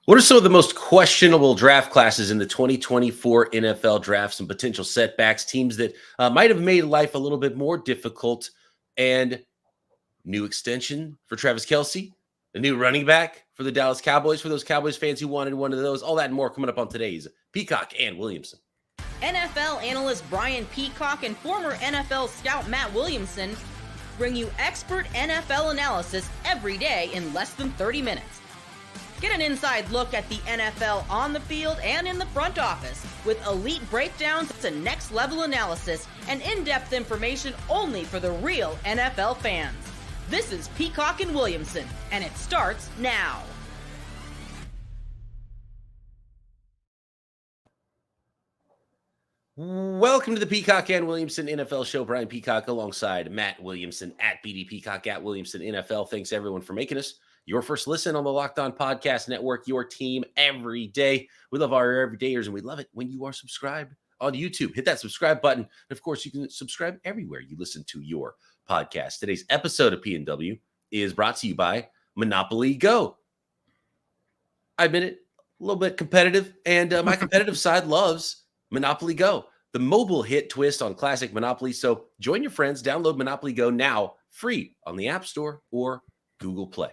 What are some of the most questionable draft classes in the 2024 NFL draft? Some potential setbacks, teams that might have made life a little bit more difficult, and new extension for Travis Kelce, a new running back for the Dallas Cowboys, for those Cowboys fans who wanted one of those. All that and more coming up on today's Peacock and Williamson. NFL analyst Brian Peacock and former NFL scout Matt Williamson bring you expert NFL analysis every day in less than 30 minutes. Get an inside look at the NFL on the field and in the front office with elite breakdowns to next-level analysis and in-depth information only for the real NFL fans. This is Peacock and Williamson, and it starts now. Welcome to the Peacock and Williamson NFL Show. Brian Peacock alongside Matt Williamson at BD Peacock at Williamson NFL. Thanks everyone for making us your first listen on the Locked On Podcast Network, your team every day. We love our everydayers, and we love it when you are subscribed on YouTube. Hit that subscribe button. And of course, you can subscribe everywhere you listen to your podcast. Today's episode of P&W is brought to you by Monopoly Go. I admit it, a little bit competitive, and my competitive side loves Monopoly Go, the mobile hit twist on classic Monopoly. So join your friends, download Monopoly Go now, free on the App Store or Google Play.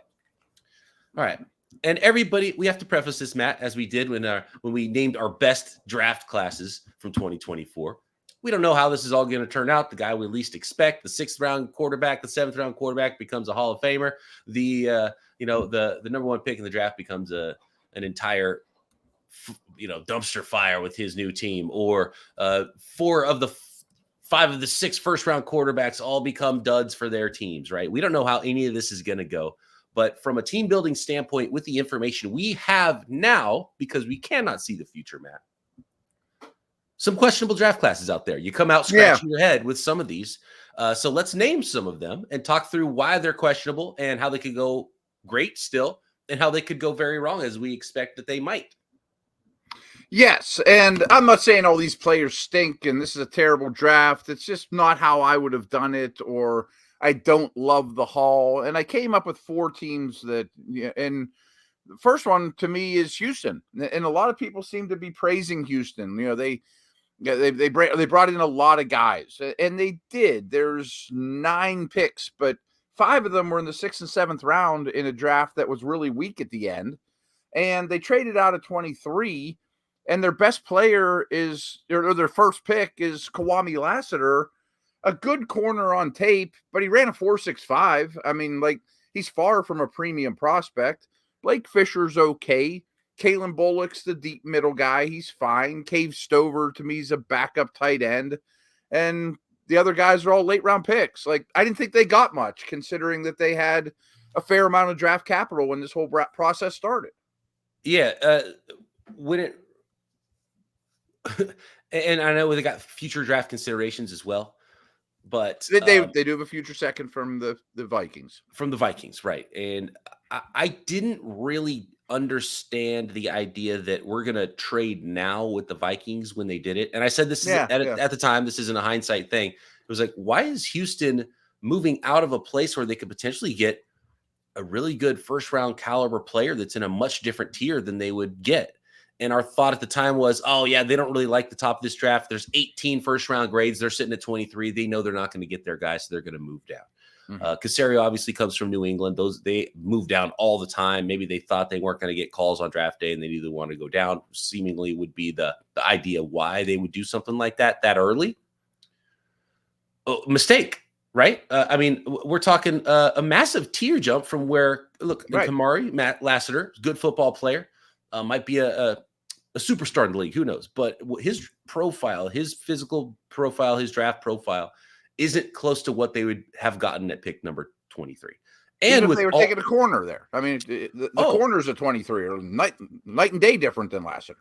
All right. And everybody, we have to preface this, Matt, as we did when we named our best draft classes from 2024. We don't know how this is all going to turn out. The guy we least expect, the 6th round quarterback, the 7th round quarterback becomes a Hall of Famer. The number one pick in the draft becomes an entire dumpster fire with his new team, or 4 of the 5 of the 6 first round quarterbacks all become duds for their teams, right? We don't know how any of this is going to go. But from a team building standpoint, with the information we have now, because we cannot see the future, Matt, some questionable draft classes out there. You come out scratching your head with some of these. So let's name some of them and talk through why they're questionable and how they could go great still and how they could go very wrong, as we expect that they might. Yes, and I'm not saying all these players stink and this is a terrible draft. It's just not how I would have done it, or I don't love the haul. And I came up with 4 teams that, and the first one to me is Houston. And a lot of people seem to be praising Houston. They brought in a lot of guys, and they did. There's 9 picks, but 5 of them were in the 6th and 7th round in a draft that was really weak at the end. And they traded out of 23, and their best player or their first pick is Kwame Lassiter, a good corner on tape, but he ran a 4.65. I mean, he's far from a premium prospect. Blake Fisher's okay. Kalen Bullock's the deep middle guy. He's fine. Cave Stover, to me, is a backup tight end. And the other guys are all late round picks. I didn't think they got much, considering that they had a fair amount of draft capital when this whole process started. Yeah. And I know they got future draft considerations as well. But they do have a future second from the Vikings. From the Vikings, right. And I didn't really understand the idea that we're going to trade now with the Vikings when they did it. And I said this at the time, this isn't a hindsight thing. It was like, why is Houston moving out of a place where they could potentially get a really good first-round caliber player that's in a much different tier than they would get? And our thought at the time was, oh, yeah, they don't really like the top of this draft. There's 18 first-round grades. They're sitting at 23. They know they're not going to get their guys, so they're going to move down. Caserio obviously comes from New England. They move down all the time. Maybe they thought they weren't going to get calls on draft day, and they either want to go down. Seemingly would be the idea why they would do something like that early. Oh, mistake, right? I mean, we're talking a massive tier jump from where, look, right. Kamari, Matt Lassiter, good football player, might be a superstar in the league, who knows? But his profile, his physical profile, his draft profile isn't close to what they would have gotten at pick number 23. And if they were taking a corner there. I mean, the corners at 23 are night and day different than Lassiter.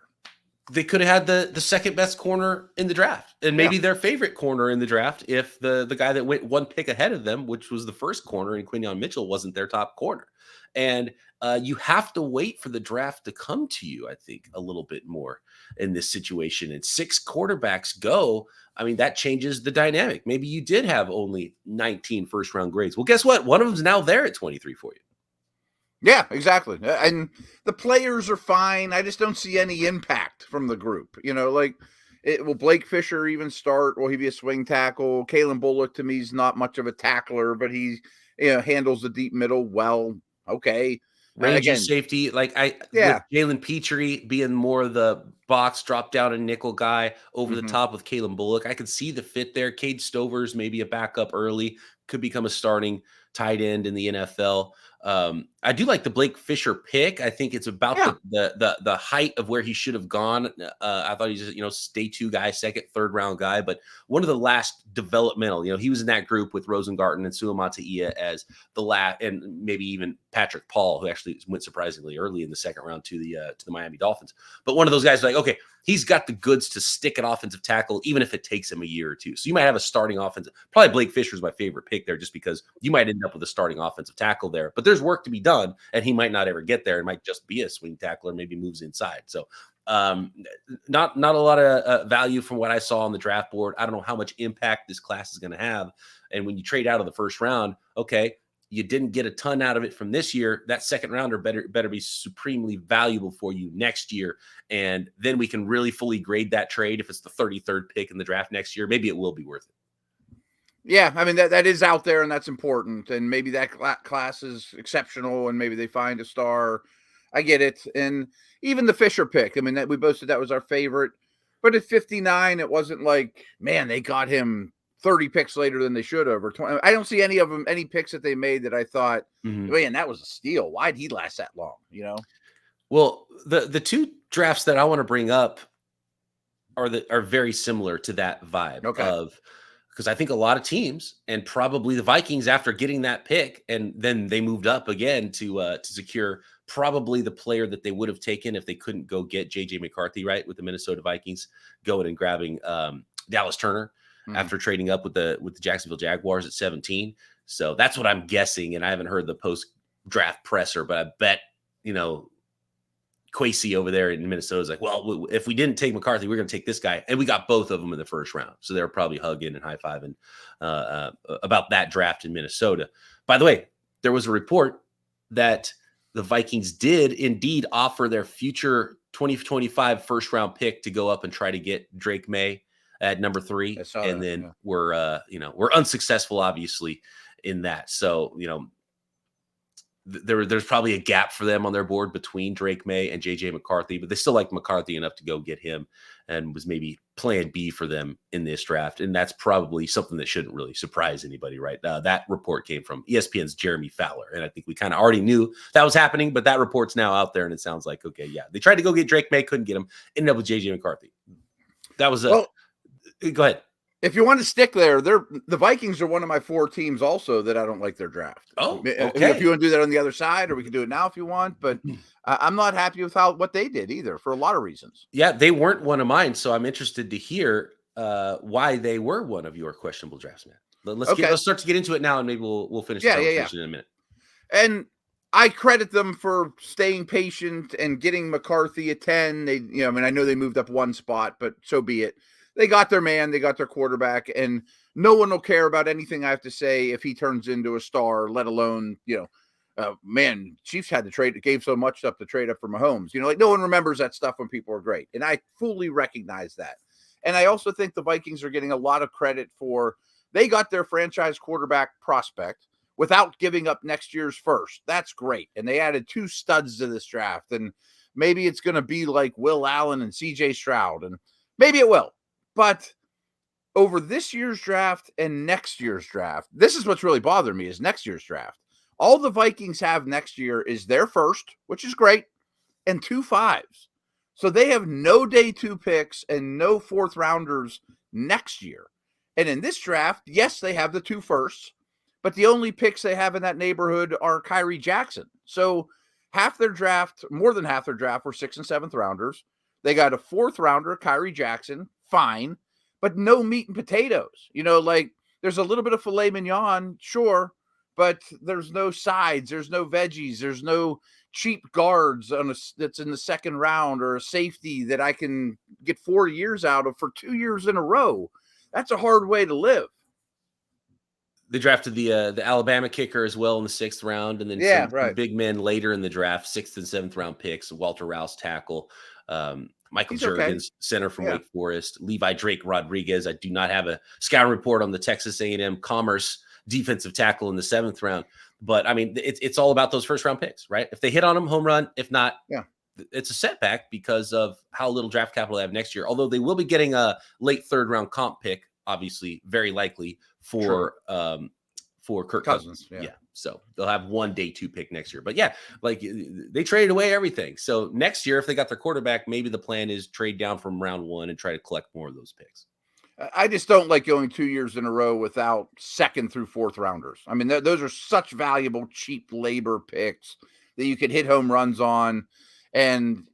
They could have had the second best corner in the draft, and maybe their favorite corner in the draft if the guy that went 1 pick ahead of them, which was the first corner, and Quinyon Mitchell, wasn't their top corner. And you have to wait for the draft to come to you, I think, a little bit more in this situation. And 6 quarterbacks go. I mean, that changes the dynamic. Maybe you did have only 19 first-round grades. Well, guess what? One of them's now there at 23 for you. Yeah, exactly. And the players are fine. I just don't see any impact from the group. Like, will Blake Fisher even start? Will he be a swing tackle? Kalen Bullock, to me, is not much of a tackler, but he handles the deep middle well. Okay. Rangy Again, safety, like with yeah. Jalen Petrie being more of the box drop down and nickel guy over the Mhm. top with Kalen Bullock, I could see the fit there. Cade Stover's maybe a backup early, could become a starting tight end in the NFL. I do like the Blake Fisher pick. I think it's about Yeah. the height of where he should have gone. I thought he's day 2 guy, second, third round guy, but one of the last developmental. He was in that group with Rosengarten and Suamataia as the last, and maybe even Patrick Paul, who actually went surprisingly early in the second round to the Miami Dolphins. But one of those guys, like, okay, he's got the goods to stick at offensive tackle, even if it takes him a year or two. So you might have a starting offensive. Probably Blake Fisher's my favorite pick there, just because you might end up with a starting offensive tackle there. But there's work to be done, and he might not ever get there. It might just be a swing tackler, maybe moves inside. So not a lot of value from what I saw on the draft board. I don't know how much impact this class is going to have. And when you trade out of the first round, okay, you didn't get a ton out of it from this year. That second rounder better be supremely valuable for you next year. And then we can really fully grade that trade. If it's the 33rd pick in the draft next year, maybe it will be worth it. Yeah, I mean, that is out there, and that's important. And maybe that class is exceptional, and maybe they find a star. I get it. And even the Fisher pick, I mean, we both said that was our favorite. But at 59, it wasn't like, man, they got him 30 picks later than they should have, or 20. I don't see any of them, any picks that they made that I thought, man, that was a steal. Why'd he last that long? Well, the two drafts that I want to bring up are very similar to that vibe of, because I think a lot of teams, and probably the Vikings, after getting that pick, and then they moved up again to secure probably the player that they would have taken if they couldn't go get JJ McCarthy, right, with the Minnesota Vikings going and grabbing Dallas Turner after trading up with the Jacksonville Jaguars at 17. So that's what I'm guessing, and I haven't heard the post draft presser, but I bet Kwesi over there in Minnesota is like, well, if we didn't take McCarthy, we're going to take this guy. And we got both of them in the first round. So they were probably hugging and high-fiving about that draft in Minnesota. By the way, there was a report that the Vikings did indeed offer their future 2025 first-round pick to go up and try to get Drake May at number 3. And then we're unsuccessful, obviously, in that. So, there's probably a gap for them on their board between Drake May and JJ McCarthy, but they still like McCarthy enough to go get him, and was maybe plan B for them in this draft. And that's probably something that shouldn't really surprise anybody, right? That report came from ESPN's Jeremy Fowler. And I think we kind of already knew that was happening, but that report's now out there, and it sounds like, okay, yeah, they tried to go get Drake May, couldn't get him, ended up with JJ McCarthy. That was go ahead. If you want to stick there, the Vikings are one of my 4 teams also that I don't like their draft. Oh, okay. If you want to do that on the other side, or we can do it now if you want, but I'm not happy with what they did either, for a lot of reasons. Yeah, they weren't one of mine, so I'm interested to hear why they were one of your questionable drafts, man. Let's start to get into it now, and maybe we'll finish the conversation in a minute. And I credit them for staying patient and getting McCarthy at 10. I know they moved up one spot, but so be it. They got their man, they got their quarterback, and no one will care about anything I have to say if he turns into a star, let alone, Chiefs had to trade, gave so much stuff to trade up for Mahomes. No one remembers that stuff when people are great. And I fully recognize that. And I also think the Vikings are getting a lot of credit for, they got their franchise quarterback prospect without giving up next year's first. That's great. And they added 2 studs to this draft. And maybe it's going to be like Will Allen and CJ Stroud. And maybe it will. But over this year's draft and next year's draft, this is what's really bothered me, is next year's draft. All the Vikings have next year is their first, which is great, and 2 5s. So they have no day 2 picks and no 4th rounders next year. And in this draft, yes, they have the 2 firsts, but the only picks they have in that neighborhood are Kyrie Jackson. So half their draft, more than half their draft, were 6th and 7th rounders. They got a 4th rounder, Kyrie Jackson, fine, but no meat and potatoes. There's a little bit of filet mignon, sure, but there's no sides, there's no veggies, there's no cheap guards that's in the 2nd round, or a safety that I can get 4 years out of for 2 years in a row. That's a hard way to live. They drafted the Alabama kicker as well in the 6th round, and then some big men later in the draft, 6th and 7th round picks. Walter Rouse, tackle. Michael Juergens, center from Wake Forest. Levi Drake Rodriguez. I do not have a scouting report on the Texas A&M Commerce defensive tackle in the 7th round, but I mean, it's all about those first round picks, right? If they hit on them, home run. If not, it's a setback because of how little draft capital they have next year. Although they will be getting a late 3rd round comp pick, obviously, very likely for Kirk Cousins. Yeah. So they'll have 1 day 2 pick next year. But yeah, like they traded away everything. So next year, if they got their quarterback, maybe the plan is trade down from round 1 and try to collect more of those picks. I just don't like going 2 years in a row without 2nd through 4th rounders. I mean, those are such valuable, cheap labor picks that you could hit home runs on. And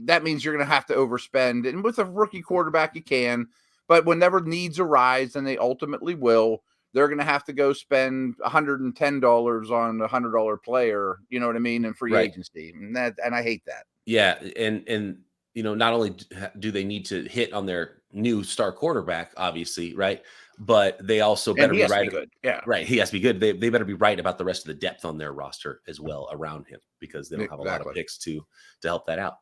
that means you're going to have to overspend. And with a rookie quarterback, you can. But whenever needs arise, and they ultimately will, they're going to have to go spend $110 on a $100 player, you know what I mean, in free agency. And I hate that. Yeah, and not only do they need to hit on their new star quarterback, obviously, right? But they also better be right. Good. Yeah. Right. He has to be good. They better be right about the rest of the depth on their roster as well around him, because they don't have a lot of picks to help that out.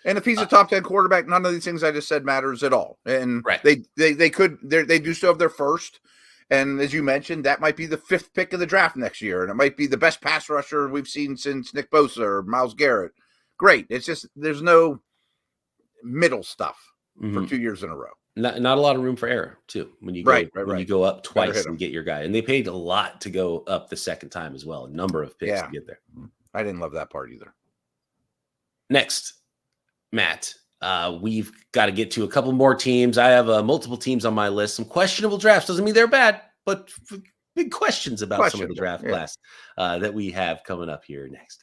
And if he's a top 10 quarterback, none of these things I just said matters at all. And they do still have their first. And as you mentioned, that might be the 5th pick of the draft next year. And it might be the best pass rusher we've seen since Nick Bosa or Myles Garrett. Great. It's just there's no middle stuff for 2 years in a row. Not a lot of room for error, too, when you go when you go up twice and get your guy. And they paid a lot to go up the 2nd time as well. A number of picks to get there. I didn't love that part either. Next, Matt, we've got to get to a couple more teams. I have multiple teams on my list. Some questionable drafts. Doesn't mean they're bad, but big questions about some of the draft class that we have coming up here next.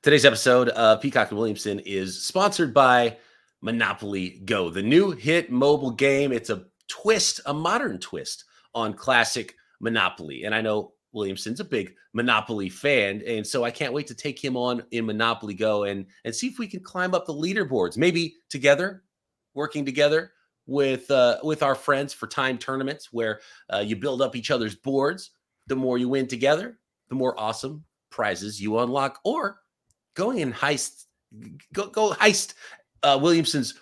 Today's episode of Peacock and Williamson is sponsored by Monopoly Go, the new hit mobile game. It's a modern twist on classic Monopoly. And I know Williamson's a big Monopoly fan, and so I can't wait to take him on in Monopoly Go and see if we can climb up the leaderboards, maybe together, working together with our friends for timed tournaments where you build up each other's boards. The more you win together, the more awesome prizes you unlock, or going and heist Williamson's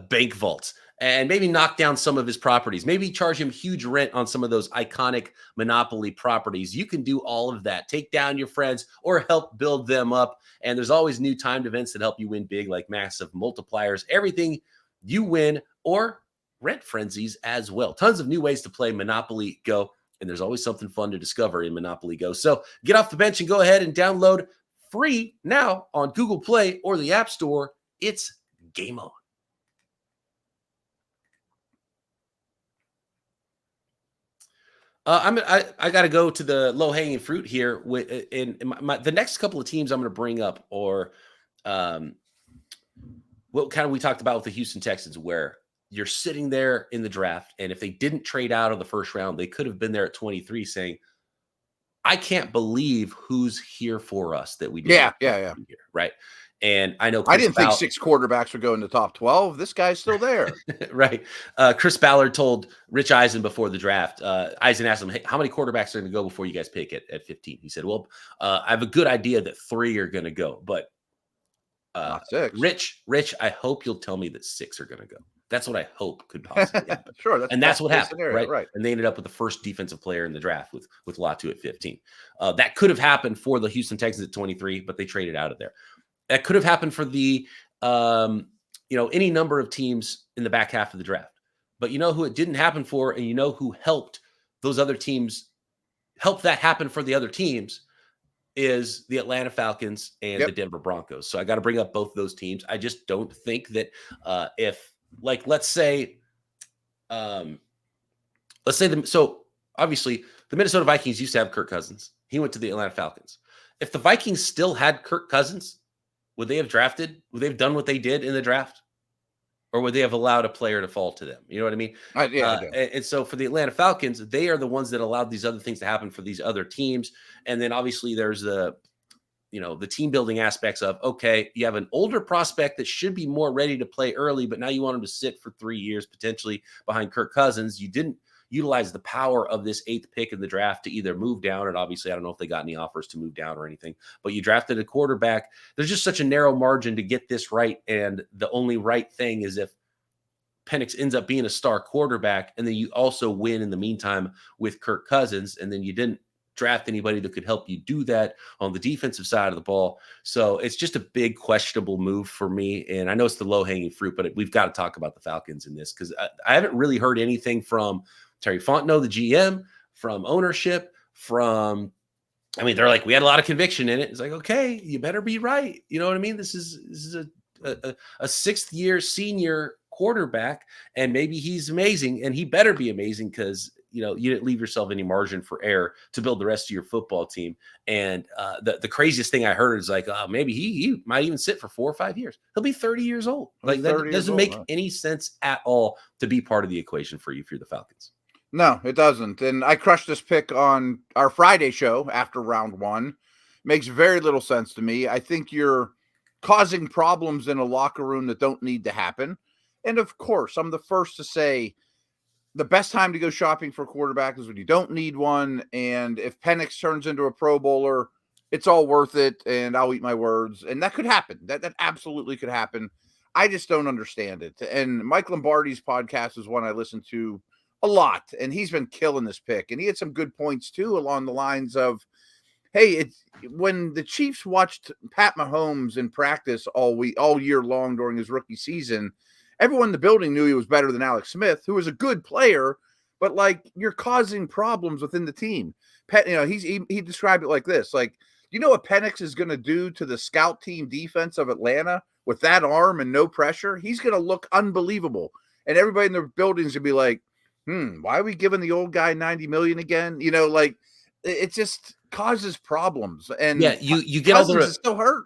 bank vaults and maybe knock down some of his properties, maybe charge him huge rent on some of those iconic Monopoly properties. You can do all of that. Take down your friends or help build them up. And there's always new timed events that help you win big, like massive multipliers, everything you win, or rent frenzies as well. Tons of new ways to play Monopoly Go. And there's always something fun to discover in Monopoly Go. So get off the bench and go ahead and download free now on Google Play or the App Store. It's game on. I got to go to the low hanging fruit here. The next couple of teams I'm going to bring up, or what kind of we talked about with the Houston Texans, where you're sitting there in the draft, and if they didn't trade out of the first round, they could have been there at 23 saying, I can't believe who's here for us that we did. Yeah. Here, right. And I know I didn't think 6 quarterbacks would go in the top 12. This guy's still there. Right. Chris Ballard told Rich Eisen before the draft, Eisen asked him, hey, how many quarterbacks are going to go before you guys pick at 15? He said, well, I have a good idea that 3 are going to go, but not 6. Rich, I hope you'll tell me that 6 are going to go. That's what I hope could possibly happen. Sure. That's what happened, right? And they ended up with the first defensive player in the draft with Latu at 15. That could have happened for the Houston Texans at 23, but they traded out of there. That could have happened for the, any number of teams in the back half of the draft. But you know who it didn't happen for, and you know who helped those other teams, help that happen for the other teams, is the Atlanta Falcons and the Denver Broncos. So I got to bring up both those teams. I just don't think that let's say so obviously the Minnesota Vikings used to have Kirk Cousins. He went to the Atlanta Falcons. If the Vikings still had Kirk Cousins, would they have drafted? Would they have done what they did in the draft? Or would they have allowed a player to fall to them? You know what I mean? I do. And so for the Atlanta Falcons, they are the ones that allowed these other things to happen for these other teams. And then obviously there's the the team building aspects of, okay, you have an older prospect that should be more ready to play early, but now you want him to sit for 3 years potentially behind Kirk Cousins. You didn't utilize the power of this 8th pick in the draft to either move down, and obviously I don't know if they got any offers to move down or anything, but you drafted a quarterback. There's just such a narrow margin to get this right, and the only right thing is if Penix ends up being a star quarterback, and then you also win in the meantime with Kirk Cousins, and then you didn't draft anybody that could help you do that on the defensive side of the ball. So it's just a big questionable move for me. And I know it's the low-hanging fruit, but we've got to talk about the Falcons in this, because I haven't really heard anything from Terry Fontenot, the GM, from ownership, they're like, we had a lot of conviction in it. It's like, okay, you better be right. You know what I mean? This is a 6th-year senior quarterback, and maybe he's amazing, and he better be amazing, because you didn't leave yourself any margin for error to build the rest of your football team. And the craziest thing I heard is like, maybe he might even sit for 4 or 5 years. He'll be 30 years old. Like, that doesn't make any sense at all to be part of the equation for you if you're the Falcons. No, it doesn't. And I crushed this pick on our Friday show after round 1. Makes very little sense to me. I think you're causing problems in a locker room that don't need to happen. And of course, I'm the first to say the best time to go shopping for a quarterback is when you don't need one. And if Penix turns into a Pro Bowler, it's all worth it. And I'll eat my words. And that could happen. That absolutely could happen. I just don't understand it. And Mike Lombardi's podcast is one I listen to a lot. And he's been killing this pick. And he had some good points too, along the lines of, hey, when the Chiefs watched Pat Mahomes in practice all year long during his rookie season, everyone in the building knew he was better than Alex Smith, who was a good player, but like, you're causing problems within the team. He described it like this: like, you know what Penix is going to do to the scout team defense of Atlanta with that arm and no pressure? He's going to look unbelievable, and everybody in the buildings would be like, why are we giving the old guy $90 million again? It just causes problems. And yeah, you get all the is still hurt.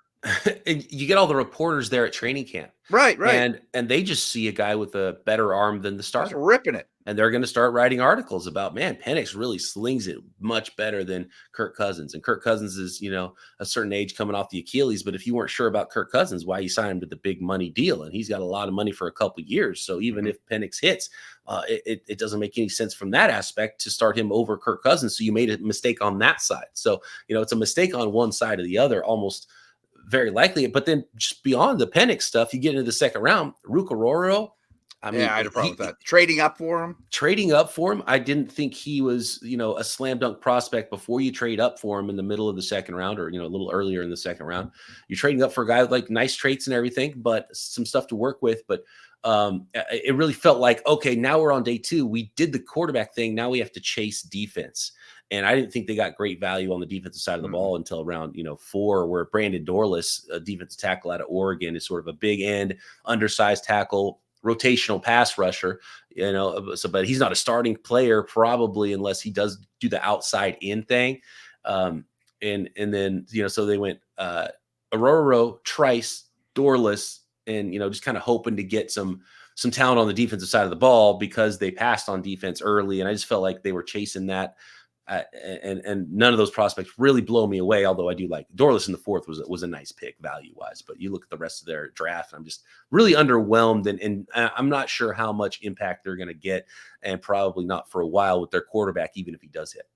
You get all the reporters there at training camp. Right. And they just see a guy with a better arm than the starter. Just ripping it. And they're going to start writing articles about, man, Penix really slings it much better than Kirk Cousins. And Kirk Cousins is, a certain age coming off the Achilles. But if you weren't sure about Kirk Cousins, why you signed him to the big money deal? And he's got a lot of money for a couple of years. So even if Penix hits, it doesn't make any sense from that aspect to start him over Kirk Cousins. So you made a mistake on that side. So, it's a mistake on one side or the other, almost very likely. But then just beyond the Penix stuff, you get into the second round, Rucororo. I had a problem with that. Trading up for him. I didn't think he was, a slam dunk prospect before you trade up for him in the middle of the second round, or, a little earlier in the second round. You're trading up for a guy with like nice traits and everything, but some stuff to work with. But it really felt like, okay, now we're on day 2. We did the quarterback thing. Now we have to chase defense. And I didn't think they got great value on the defensive side of the ball until around, 4, where Brandon Dorless, a defensive tackle out of Oregon, is sort of a big end, undersized tackle, rotational pass rusher, but he's not a starting player probably unless he does do the outside in thing. And then, so they went Aurora, Trice, Dorless, and, just kind of hoping to get some talent on the defensive side of the ball because they passed on defense early. And I just felt like they were chasing that. And none of those prospects really blow me away, although I do like Dorless in the 4th was a nice pick value-wise. But you look at the rest of their draft, and I'm just really underwhelmed, and I'm not sure how much impact they're going to get, and probably not for a while with their quarterback, even if he does hit.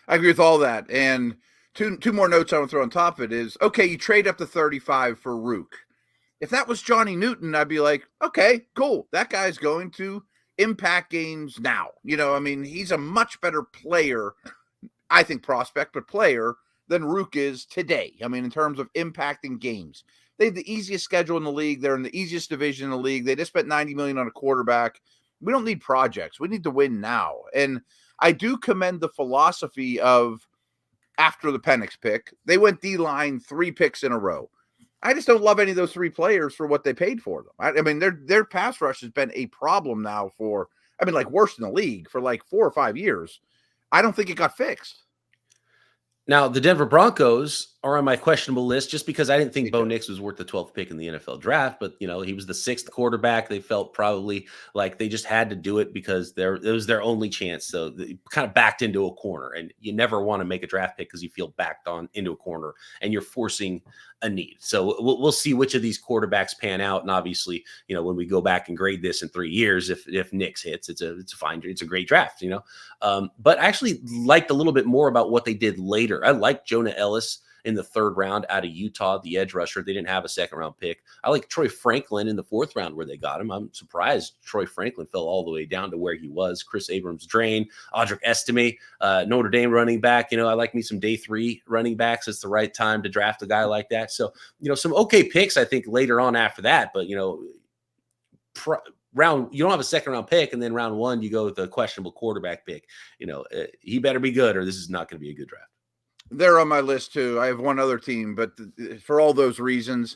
I agree with all that. And two more notes I want to throw on top of it is, okay, you trade up to 35 for Rook. If that was Johnny Newton, I'd be like, okay, cool. That guy's going to impact games now. He's a much better player, I think, prospect, but player than Rook is today. In terms of impacting games. They have the easiest schedule in the league. They're in the easiest division in the league. They just spent $90 million on a quarterback. We don't need projects. We need to win now. And I do commend the philosophy of, after the Penix pick, they went D-line 3 picks in a row. I just don't love any of those 3 players for what they paid for them. Their pass rush has been a problem now for, worse in the league for like 4 or 5 years. I don't think it got fixed. Now, the Denver Broncos are on my questionable list just because I didn't think Bo Nix was worth the 12th pick in the NFL draft. But, he was the 6th quarterback. They felt probably like they just had to do it because it was their only chance. So they kind of backed into a corner, and you never want to make a draft pick because you feel backed on into a corner and you're forcing a need. So we'll see which of these quarterbacks pan out. And obviously, when we go back and grade this in 3 years, if Nix hits, it's a great draft, but I actually liked a little bit more about what they did later. I liked Jonah Ellis in the 3rd round out of Utah, the edge rusher. They didn't have a 2nd round pick. I like Troy Franklin in the 4th round where they got him. I'm surprised Troy Franklin fell all the way down to where he was. Chris Abrams-Drain, Audric Estime, Notre Dame running back. I like me some day 3 running backs. It's the right time to draft a guy like that. So, some okay picks, I think, later on after that. But, you don't have a 2nd round pick, and then round 1, you go with a questionable quarterback pick. He better be good or this is not going to be a good draft. They're on my list too. I have one other team, but for all those reasons,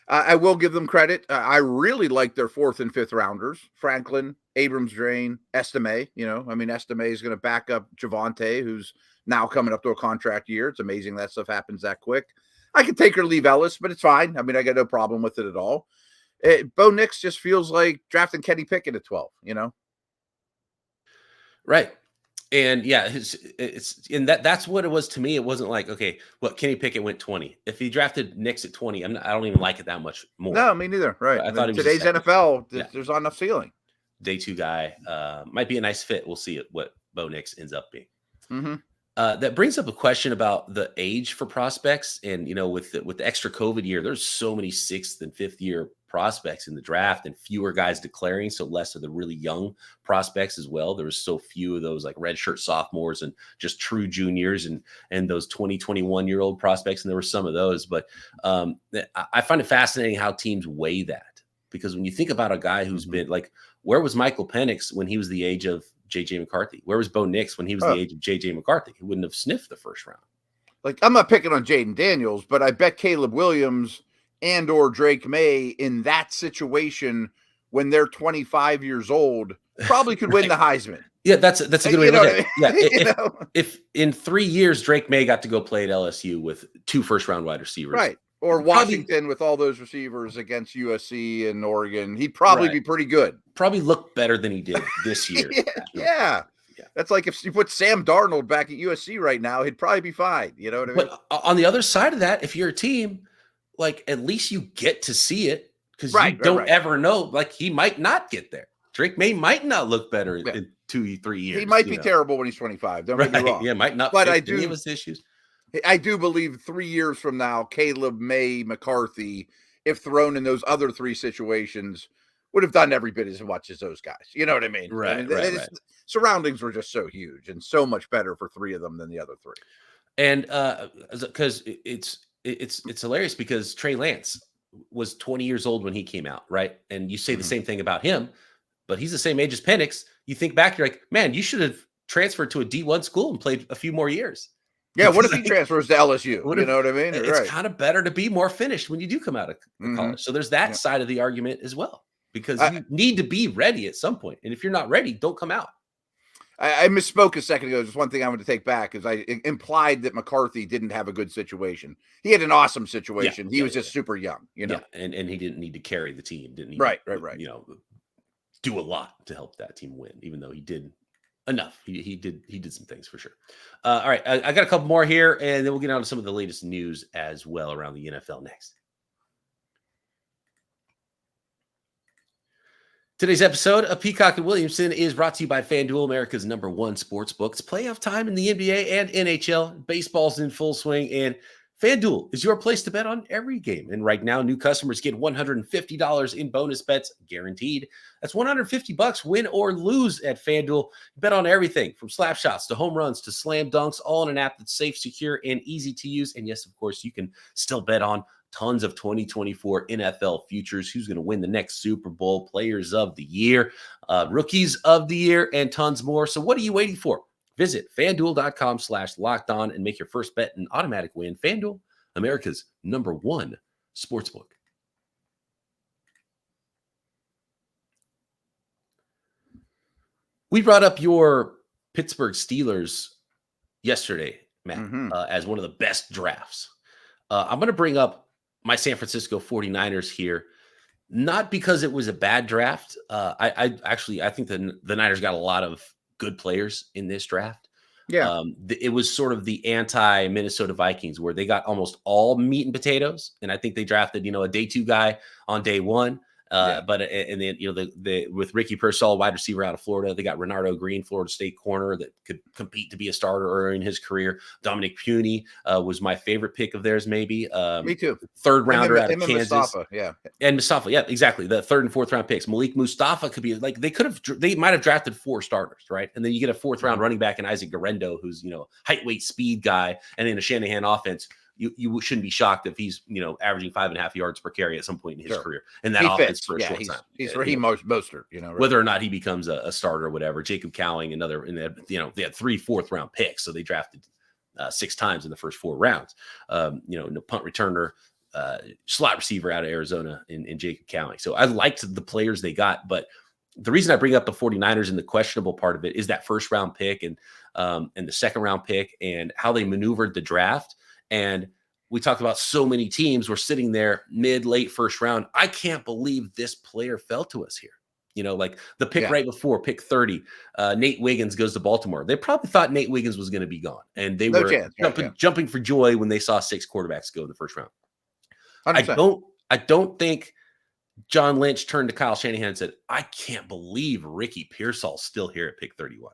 I will give them credit. I really like their 4th and 5th rounders: Franklin, Abrams-Drain, Estime. Estime is going to back up Javonte, who's now coming up to a contract year. It's amazing that stuff happens that quick. I could take or leave Ellis, but it's fine. I got no problem with it at all. Bo Nix just feels like drafting Kenny Pickett at 12. Right. And yeah, that's what it was to me. It wasn't like, okay, Kenny Pickett went 20. If he drafted Nix at 20, I don't even like it that much more. No, me neither. Right. I thought today's NFL, there's not enough ceiling. Day 2 guy might be a nice fit. We'll see what Bo Nix ends up being. Mm-hmm. That brings up a question about the age for prospects. And, with the extra COVID year, there's so many 6th and 5th year prospects in the draft and fewer guys declaring. So less of the really young prospects as well. There was so few of those like redshirt sophomores and just true juniors and those 21-year-old prospects. And there were some of those, but I find it fascinating how teams weigh that, because when you think about a guy who's been like, where was Michael Penix when he was the age of J.J. McCarthy? Where was Bo Nix when he was the age of J.J. McCarthy? He wouldn't have sniffed the 1st round. Like, I'm not picking on Jaden Daniels, but I bet Caleb Williams and or Drake May in that situation when they're 25 years old probably could win the Heisman. Yeah, that's a good way to look at it. Yeah, if in 3 years Drake May got to go play at LSU with 2 first-round wide receivers. Right. Or Washington with all those receivers against USC and Oregon, he'd probably be pretty good. Probably look better than he did this year. Yeah. That's like if you put Sam Darnold back at USC right now, he'd probably be fine. You know what I mean? But on the other side of that, if you're a team, like, at least you get to see it, because you don't ever know. Like, he might not get there. Drake May might not look better in 2-3 years. He might be terrible when he's 25. Don't get me wrong. Yeah, might not. But any of his issues. I do believe 3 years from now, Caleb, May, McCarthy, if thrown in those other 3 situations, would have done every bit as much as those guys. You know what I mean? Right. Surroundings were just so huge and so much better for 3 of them than the other 3. And because it's hilarious, because Trey Lance was 20 years old when he came out, right? And you say the same thing about him, but he's the same age as Penix. You think back, you're like, man, you should have transferred to a D1 school and played a few more years. Yeah, what if he transfers to LSU? You know what I mean? It's kind of better to be more finished when you do come out of college. So there's that side of the argument as well, because you need to be ready at some point. And if you're not ready, don't come out. I misspoke a second ago. Just one thing I want to take back is I implied that McCarthy didn't have a good situation. He had an awesome situation. He was just super young, you know. Yeah, and he didn't need to carry the team. Didn't need to, do a lot to help that team win, even though he did enough. He did some things for sure. All right, I got a couple more here, and then we'll get on to some of the latest news as well around the NFL next. Today's episode of Peacock and Williamson is brought to you by FanDuel, America's #1 sportsbook. It's playoff time in the NBA and NHL. Baseball's in full swing, and FanDuel is your place to bet on every game. And right now, new customers get $150 in bonus bets guaranteed. That's $150 win or lose at FanDuel. Bet on everything from slap shots to home runs to slam dunks, all in an app that's safe, secure, and easy to use. And yes, of course, you can still bet on tons of 2024 NFL futures. Who's going to win the next Super Bowl, players of the year, rookies of the year, and tons more. So what are you waiting for? Visit FanDuel.com/lockedon and make your first bet an automatic win. FanDuel, America's #1 sportsbook. We brought up your Pittsburgh Steelers yesterday, Matt, as one of the best drafts. I'm going to bring up my San Francisco 49ers here, not because it was a bad draft. I think the Niners got a lot of good players in this draft. Yeah. It was sort of the anti Minnesota Vikings where they got almost all meat and potatoes. And I think they drafted, a day 2 guy on day 1. But and then the with Ricky Pearsall, wide receiver out of Florida, they got Renardo Green, Florida State corner that could compete to be a starter early in his career. Dominic Puny was my favorite pick of theirs, maybe. Me too. Third rounder out of Kansas. Mustafa, and Mustafa, yeah, exactly. The 3rd and 4th round picks. Malik Mustafa could be like they might have drafted 4 starters, right? And then you get a 4th round running back in Isaac Guerrero, who's height, weight, speed guy, and in a Shanahan offense. You shouldn't be shocked if he's averaging 5.5 yards per carry at some point in his career, and that offense for a short time. He's Raheem Mostert, right? Whether or not he becomes a starter or whatever. Jacob Cowing, another, and they had 3 4th round picks, so they drafted 6 times in the first 4 rounds. Punt returner, slot receiver out of Arizona in Jacob Cowing. So I liked the players they got, but the reason I bring up the 49ers and the questionable part of it is that 1st round pick and the 2nd round pick and how they maneuvered the draft. And we talked about so many teams were sitting there late 1st round. I can't believe this player fell to us here. Like the pick right before, pick 30, Nate Wiggins goes to Baltimore. They probably thought Nate Wiggins was going to be gone. And they were jumping for joy when they saw 6 quarterbacks go in the 1st round. 100%. I don't think John Lynch turned to Kyle Shanahan and said, I can't believe Ricky Pearsall's still here at pick 31.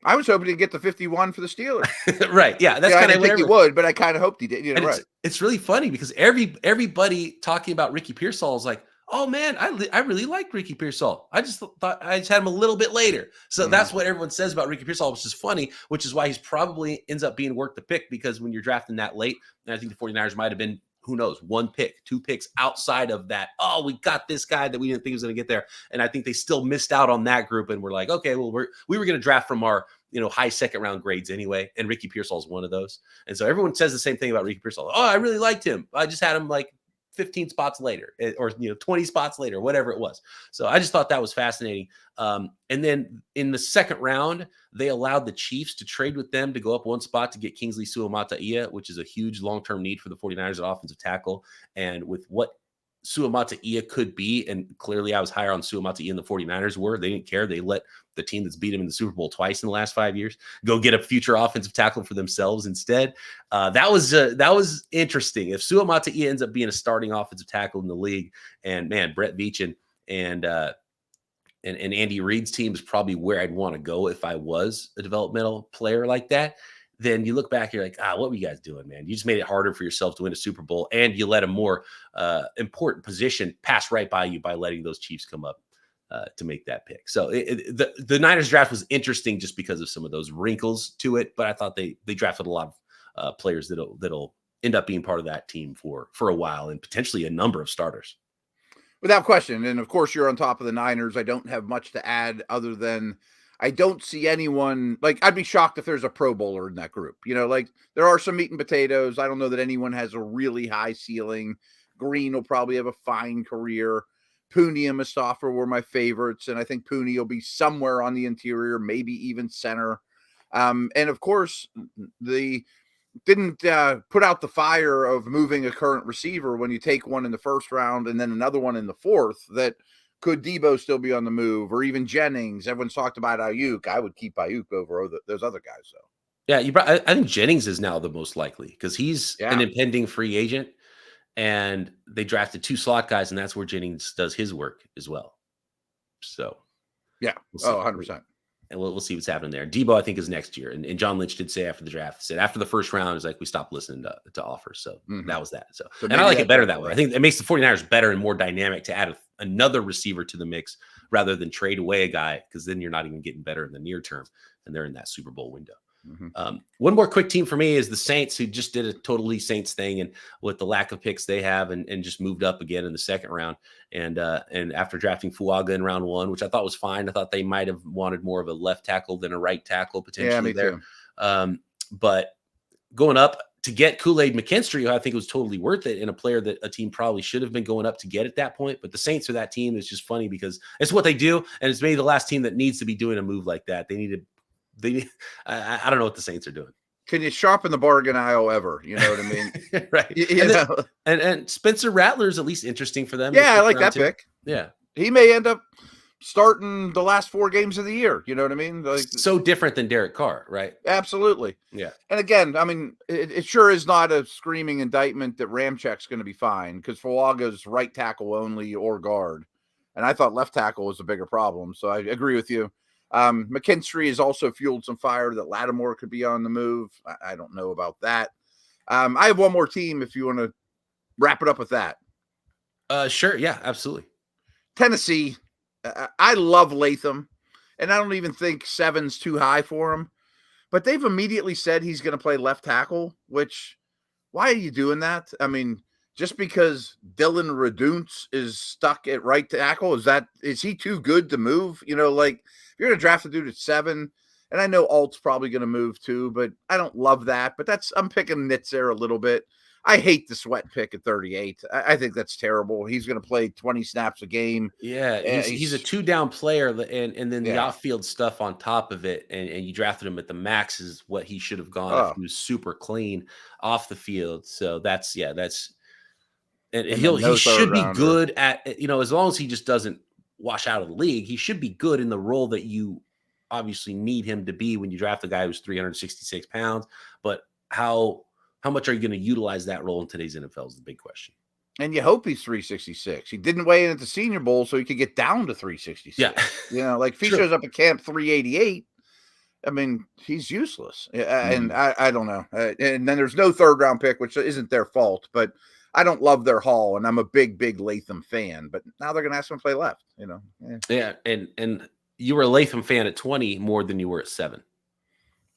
I was hoping to get the 51 for the Steelers. Right. Yeah. That's kind of I think he would, but I kind of hoped he did. Right. It's really funny because everybody talking about Ricky Pearsall is like, oh man, I really like Ricky Pearsall. I just thought I just had him a little bit later. So that's what everyone says about Ricky Pearsall, which is funny, which is why he's probably ends up being worth the pick, because when you're drafting that late, and I think the 49ers might have been, who knows, 1 pick, 2 picks outside of that. Oh, we got this guy that we didn't think was going to get there. And I think they still missed out on that group. And we're like, okay, well, we were going to draft from our, high 2nd round grades anyway. And Ricky Pearsall is one of those. And so everyone says the same thing about Ricky Pearsall. Oh, I really liked him. I just had him like 15 spots later or 20 spots later, whatever it was. So I just thought that was fascinating. And then in the 2nd round, they allowed the Chiefs to trade with them to go up 1 spot to get Kingsley Suamataia, which is a huge long-term need for the 49ers at offensive tackle. And with what Suamataia could be, and clearly I was higher on Suamataia than the 49ers were. They didn't care. They let the team that's beat him in the Super Bowl twice in the last 5 years go get a future offensive tackle for themselves instead. That was interesting. If Suamataia ends up being a starting offensive tackle in the league, and man, Brett Veach and Andy Reid's team is probably where I'd want to go if I was a developmental player like that. Then you look back, you're like, what were you guys doing, man? You just made it harder for yourself to win a Super Bowl, and you let a more important pass right by you by letting those Chiefs come up to make that pick. So the Niners draft was interesting just because of some of those wrinkles to it, but I thought they drafted a lot of players that'll end up being part of that team for a while and potentially a number of starters. Without question. And of course, you're on top of the Niners. I don't have much to add other than I don't see anyone, like, I'd be shocked if there's a Pro Bowler in that group. Like, there are some meat and potatoes. I don't know that anyone has a really high ceiling. Green will probably have a fine career. Pooney and Mustafa were my favorites, and I think Pooney will be somewhere on the interior, maybe even center. And of course, they didn't put out the fire of moving a current receiver when you take one in the 1st round and then another one in the 4th. That could Debo still be on the move, or even Jennings? Everyone's talked about Ayuk. I would keep Ayuk over those other guys, though. Yeah, I think Jennings is now the most likely because he's an impending free agent, and they drafted 2 slot guys, and that's where Jennings does his work as well. So, yeah, we'll 100%. And we'll see what's happening there. Debo, I think, is next year. And John Lynch did say after the draft, said after the 1st round, it's like we stopped listening to offers. So that was that. So and I like it better that way. I think it makes the 49ers better and more dynamic to add another receiver to the mix rather than trade away a guy, because then you're not even getting better in the near term, and they're in that Super Bowl window. One more quick team for me is the Saints, who just did a totally Saints thing, and with the lack of picks they have, and just moved up again in the 2nd round. And after drafting Fuaga in round 1, which I thought was fine, I thought they might have wanted more of a left tackle than a right tackle potentially there. But going up to get Kool-Aid McKinstry, I think it was totally worth it, and a player that a team probably should have been going up to get at that point. But the Saints are that team. It's just funny because it's what they do, and it's maybe the last team that needs to be doing a move like that. I don't know what the Saints are doing. can you shop in the bargain aisle ever? You know what I mean? Right. And Spencer Rattler's at least interesting for them. Yeah, I like that pick. Yeah. He may end up starting the last 4 games of the year. You know what I mean? Like, so different than Derek Carr, right? Absolutely. Yeah. And again, I mean, it sure is not a screaming indictment that Ramchek's going to be fine, because Fulaga's right tackle only or guard. And I thought left tackle was a bigger problem. So I agree with you. McKinstry has also fueled some fire that Lattimore could be on the move. I don't know about that. I have one more team if you want to wrap it up with that. Sure. Yeah, absolutely. Tennessee. I love Latham, and I don't even think 7's too high for him. But they've immediately said he's going to play left tackle, which, why are you doing that? I mean, just because Dylan Raduntz is stuck at right tackle, is he too good to move? You know, like, if you're going to draft a dude at 7, and I know Alt's probably going to move too, but I don't love that. But I'm picking nits there a little bit. I hate the Sweat pick at 38. I think that's terrible. He's going to play 20 snaps a game. Yeah, he's a 2-down player, and then the outfield stuff on top of it, and you drafted him at the max is what he should have gone if he was super clean off the field. So that's and he should be good at, as long as he just doesn't wash out of the league, he should be good in the role that you obviously need him to be when you draft a guy who's 366 pounds. But how much are you going to utilize that role in today's NFL is the big question. And you hope he's 366. He didn't weigh in at the Senior Bowl, so he could get down to 366. Yeah. Like if he shows up at camp 388, I mean, he's useless. And I don't know. And then there's no 3rd-round pick, which isn't their fault, but I don't love their haul, and I'm a big Latham fan. But now they're going to ask him to play left, Yeah, and you were a Latham fan at 20 more than you were at 7.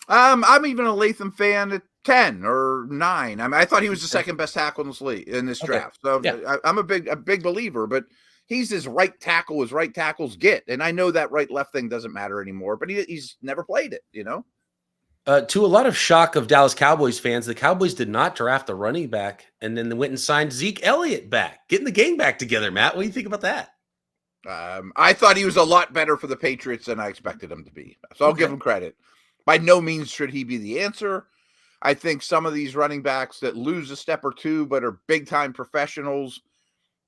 I'm even a Latham fan at 10 or 9. I mean, I thought he was the second best tackle in this league in this draft. So I'm a big believer, but he's as right tackle as right tackles get. And I know that right left thing doesn't matter anymore, but he's never played it, To a lot of shock of Dallas Cowboys fans, the Cowboys did not draft a running back, and then they went and signed Zeke Elliott back, getting the game back together. Matt, what do you think about that? I thought he was a lot better for the Patriots than I expected him to be. So I'll give him credit. By no means should he be the answer. I think some of these running backs that lose a step or two but are big-time professionals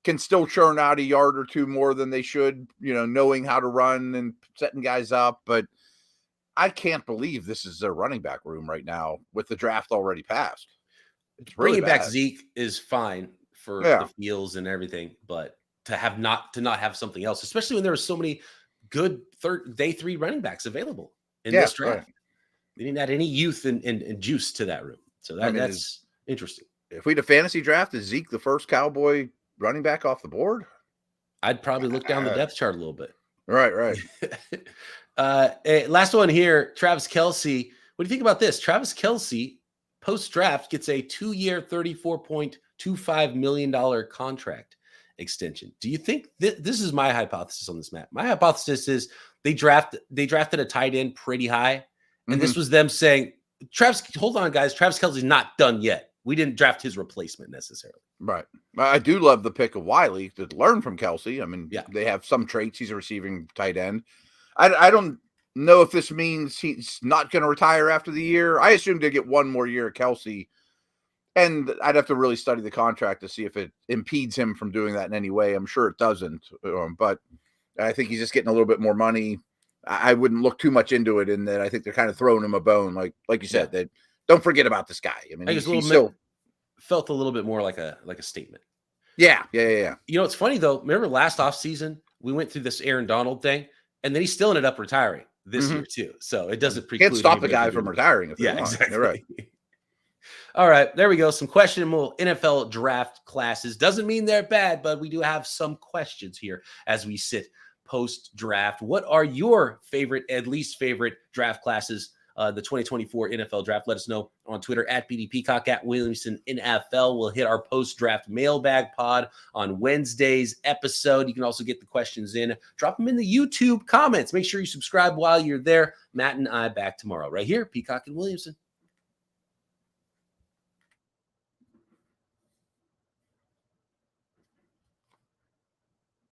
can still churn out a yard or two more than they should, knowing how to run and setting guys up. But I can't believe this is their running back room right now with the draft already passed. It's really bringing back Zeke is fine for the feels and everything, but to not have something else, especially when there were so many good day 3 running backs available in this draft. Right. They didn't add any youth and juice to that room. So that's interesting. If we had a fantasy draft, is Zeke the first Cowboy running back off the board? I'd probably look down the depth chart a little bit. Right. Last one here, Travis Kelce. What do you think about this? Travis Kelce, post-draft, gets a 2-year, $34.25 million contract extension. Do you think this is my hypothesis on this, Matt? My hypothesis is they drafted a tight end pretty high. And this was them saying, hold on, guys. Travis Kelce's not done yet. We didn't draft his replacement necessarily. Right. I do love the pick of Wiley to learn from Kelce. I mean, they have some traits. He's a receiving tight end. I don't know if this means he's not going to retire after the year. I assume they get one more year at Kelce. And I'd have to really study the contract to see if it impedes him from doing that in any way. I'm sure it doesn't. But I think he's just getting a little bit more money. I wouldn't look too much into it in that I think they're kind of throwing him a bone. Like you said, they don't forget about this guy. I mean, he felt a little bit more like a statement. Yeah. It's funny though. Remember last offseason, we went through this Aaron Donald thing, and then he still ended up retiring this year too. So it doesn't preclude. Can't stop the guy from retiring. If exactly. You're right. All right, there we go. Some questionable NFL draft classes. Doesn't mean they're bad, but we do have some questions here as we sit post-draft. What are your favorite and least favorite draft classes, the 2024 NFL draft? Let us know on Twitter at BD Peacock, at Williamson NFL. We'll hit our post-draft mailbag pod on Wednesday's episode. You can also get the questions in. Drop them in the YouTube comments. Make sure you subscribe while you're there. Matt and I back tomorrow right here, Peacock and Williamson.